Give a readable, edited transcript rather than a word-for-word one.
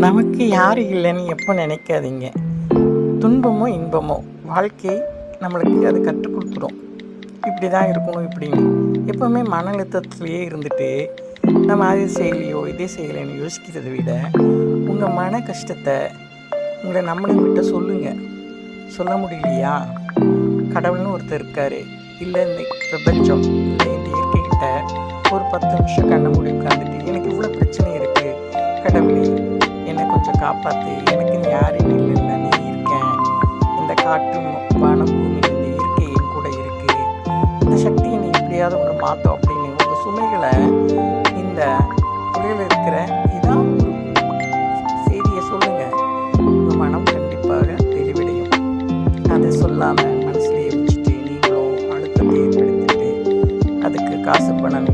நமக்கு யாரும் இல்லைன்னு எப்போ நினைக்காதீங்க. துன்பமோ இன்பமோ வாழ்க்கை நம்மளுக்கு அது கற்றுக் கொடுத்துரும். இப்படி தான் இருக்கணும் இப்படின்னு. எப்போவுமே மன அழுத்தத்துலேயே இருந்துட்டு நம்ம அது செய்யலையோ இதே செய்யலைன்னு யோசிக்கிறதை விட உங்கள் மன கஷ்டத்தை உங்களை நம்மளுங்கிட்ட சொல்லுங்கள். சொல்ல முடியலையா, கடவுள்னு ஒருத்தர் இருக்கார், இல்லை இந்த பிரபஞ்சம், இல்லை இந்த இயற்கைக்கிட்ட ஒரு 10 நிமிஷம் கண்ண மூடி உட்காந்துட்டு எனக்கு இவ்வளோ பிரச்சனை இருக்குது, கடவுளே என்னை கொஞ்சம் காப்பாற்று, எனக்குன்னு யாரும் இல்லைன்னு நீ இருக்கேன், இந்த காற்று வானம் பூமி இந்த இயற்கை என் கூட இருக்குது, இந்த சக்தியை நீ எப்படியாவது ஒன்று மாற்றோம் அப்படின்னு உங்கள் சுமைகளை இந்த உலகில் இருக்கிற இதான் ஒரு செய்தியை சொல்லுங்கள். உங்கள் மனம் கண்டிப்பாக தெளிவடையும். அதை சொல்லாமல் மனசுலேயே வச்சுட்டு நீங்களும் அழுத்தத்தை ஏற்படுத்திட்டு அதுக்கு காசு பணம்